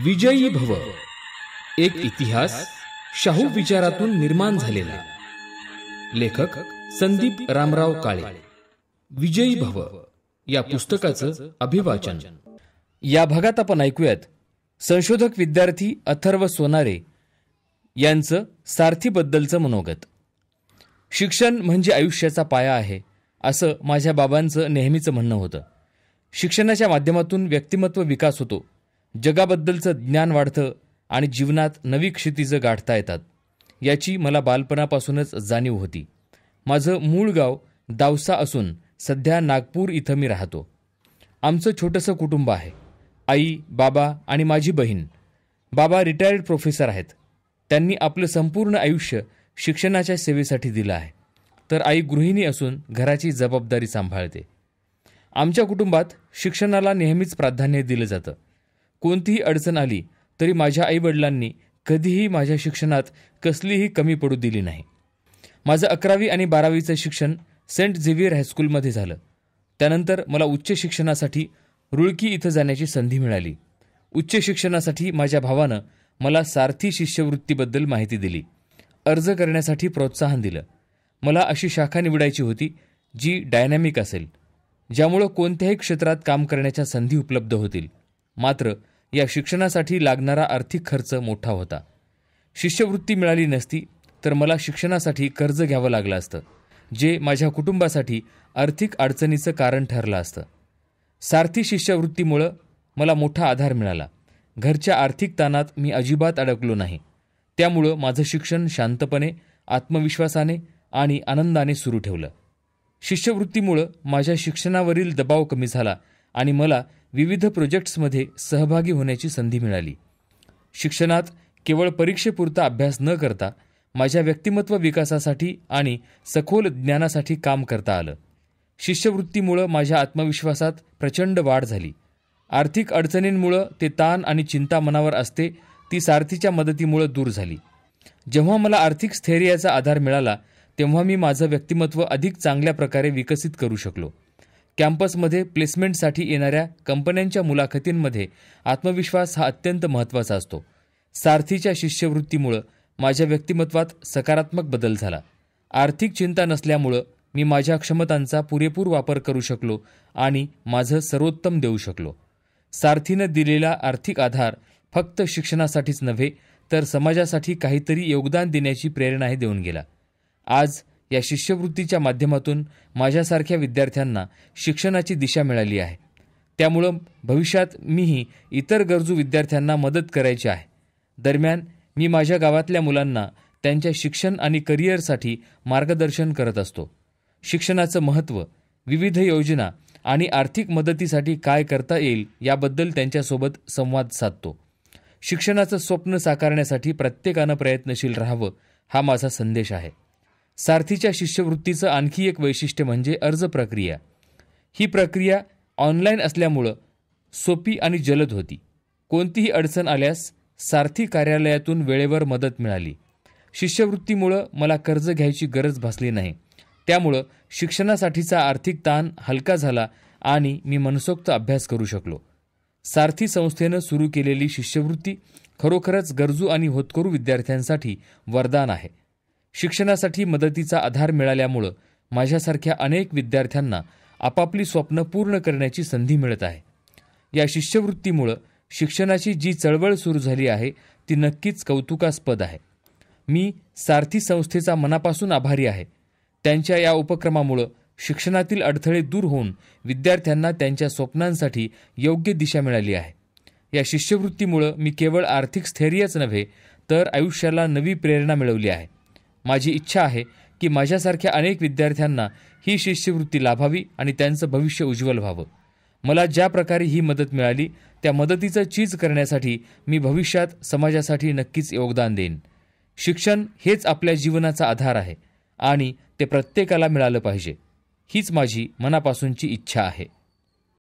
विजयी भव, एक इतिहास शाहू विचारातून निर्माण झालेला. लेखक संदीप रामराव काळे. विजयी भव या पुस्तकाचं अभिवाचन. या भागात आपण ऐकूयात संशोधक विद्यार्थी अथर्व सोनारे यांचं सारथीबद्दलचं मनोगत. शिक्षण म्हणजे आयुष्याचा पाया आहे, असं माझ्या बाबांचं नेहमीचं म्हणणं होतं. शिक्षणाच्या माध्यमातून व्यक्तिमत्व विकास होतो, जगाबद्दलचं ज्ञान वाढतं आणि जीवनात नवी क्षितिजं गाठता येतात, याची मला बालपणापासूनच जाणीव होती. माझं मूळ गाव दावसा असून सध्या नागपूर इथं मी राहतो. आमचं छोटंसं कुटुंब आहे. आई, बाबा आणि माझी बहीण. बाबा रिटायर्ड प्रोफेसर आहेत. त्यांनी आपलं संपूर्ण आयुष्य शिक्षणाच्या सेवेसाठी दिलं आहे. तर आई गृहिणी असून घराची जबाबदारी सांभाळते. आमच्या कुटुंबात शिक्षणाला नेहमीच प्राधान्य दिलं जातं. कोणतीही अडचण आली तरी माझ्या आईवडिलांनी कधीही माझ्या शिक्षणात कसलीही कमी पडू दिली नाही. माझं 11वी आणि 12वीचं शिक्षण सेंट झेवियर हायस्कूलमध्ये झालं. त्यानंतर मला उच्च शिक्षणासाठी रुळकी इथं जाण्याची संधी मिळाली. उच्च शिक्षणासाठी माझ्या भावानं मला सारथी शिष्यवृत्तीबद्दल माहिती दिली, अर्ज करण्यासाठी प्रोत्साहन दिलं. मला अशी शाखा निवडायची होती जी डायनॅमिक असेल, ज्यामुळं कोणत्याही क्षेत्रात काम करण्याच्या संधी उपलब्ध होतील. मात्र या शिक्षणासाठी लागणारा आर्थिक खर्च मोठा होता. शिष्यवृत्ती मिळाली नसती तर मला शिक्षणासाठी कर्ज घ्यावं लागलं असतं, जे माझ्या कुटुंबासाठी आर्थिक अडचणीचं कारण ठरलं असतं. सारथी शिष्यवृत्तीमुळं मला मोठा आधार मिळाला. घरच्या आर्थिक ताणात मी अजिबात अडकलो नाही. त्यामुळं माझं शिक्षण शांतपणे, आत्मविश्वासाने आणि आनंदाने सुरू ठेवलं. शिष्यवृत्तीमुळं माझ्या शिक्षणावरील दबाव कमी झाला आणि मला विविध प्रोजेक्ट्समध्ये सहभागी होण्याची संधी मिळाली. शिक्षणात केवळ परीक्षेपुरता अभ्यास न करता माझ्या व्यक्तिमत्व विकासासाठी आणि सखोल ज्ञानासाठी काम करता आलं. शिष्यवृत्तीमुळं माझ्या आत्मविश्वासात प्रचंड वाढ झाली. आर्थिक अडचणींमुळं ते ताण आणि चिंता मनावर असते ती सारथीच्या मदतीमुळं दूर झाली. जेव्हा मला आर्थिक स्थैर्याचा आधार मिळाला तेव्हा मी माझं व्यक्तिमत्व अधिक चांगल्या प्रकारे विकसित करू शकलो. कॅम्पसमध्ये प्लेसमेंटसाठी येणाऱ्या कंपन्यांच्या मुलाखतींमध्ये आत्मविश्वास हा अत्यंत महत्त्वाचा असतो. सारथीच्या शिष्यवृत्तीमुळं माझ्या व्यक्तिमत्वात सकारात्मक बदल झाला. आर्थिक चिंता नसल्यामुळं मी माझ्या क्षमतांचा पुरेपूर वापर करू शकलो आणि माझं सर्वोत्तम देऊ शकलो. सारथीनं दिलेला आर्थिक आधार फक्त शिक्षणासाठीच नव्हे तर समाजासाठी काहीतरी योगदान देण्याची प्रेरणाही देऊन गेला. आज या शिष्यवृत्तीच्या माध्यमातून माझ्यासारख्या विद्यार्थ्यांना शिक्षणाची दिशा मिळाली आहे. त्यामुळं भविष्यात मीही इतर गरजू विद्यार्थ्यांना मदत करायची आहे. दरम्यान मी माझ्या गावातल्या मुलांना त्यांच्या शिक्षण आणि करिअरसाठी मार्गदर्शन करत असतो. शिक्षणाचं महत्त्व, विविध योजना आणि आर्थिक मदतीसाठी काय करता येईल याबद्दल त्यांच्यासोबत संवाद साधतो. शिक्षणाचं स्वप्न साकारण्यासाठी प्रत्येकानं प्रयत्नशील राहावं हा माझा संदेश आहे. सारथीच्या शिष्यवृत्तीचं आणखी एक वैशिष्ट्य म्हणजे अर्ज प्रक्रिया. ही प्रक्रिया ऑनलाईन असल्यामुळं सोपी आणि जलद होती. कोणतीही अडचण आल्यास सारथी कार्यालयातून वेळेवर मदत मिळाली. शिष्यवृत्तीमुळं मला कर्ज घ्यायची गरज भासली नाही. त्यामुळं शिक्षणासाठीचा आर्थिक ताण हलका झाला आणि मी मनसोक्त अभ्यास करू शकलो. सारथी संस्थेनं सुरू केलेली शिष्यवृत्ती खरोखरच गरजू आणि होतकरू विद्यार्थ्यांसाठी वरदान आहे. शिक्षणासाठी मदतीचा आधार मिळाल्यामुळं माझ्यासारख्या अनेक विद्यार्थ्यांना आपापली स्वप्न पूर्ण करण्याची संधी मिळत आहे. या शिष्यवृत्तीमुळं शिक्षणाची जी चळवळ सुरू झाली आहे ती नक्कीच कौतुकास्पद आहे. मी सारथी संस्थेचा मनापासून आभारी आहे. त्यांच्या या उपक्रमामुळं शिक्षणातील अडथळे दूर होऊन विद्यार्थ्यांना त्यांच्या स्वप्नांसाठी योग्य दिशा मिळाली आहे. या शिष्यवृत्तीमुळं मी केवळ आर्थिक स्थैर्यच नव्हे तर आयुष्याला नवी प्रेरणा मिळवली आहे. माझी इच्छा आहे की माझ्यासारख्या अनेक विद्यार्थ्यांना ही शिष्यवृत्ती लाभावी आणि त्यांचं भविष्य उज्ज्वल व्हावं. मला ज्या प्रकारे ही मदत मिळाली त्या मदतीचं चीज करण्यासाठी मी भविष्यात समाजासाठी नक्कीच योगदान देईन. शिक्षण हेच आपल्या जीवनाचा आधार आहे आणि ते प्रत्येकाला मिळालं पाहिजे. हीच माझी मनापासूनची इच्छा आहे.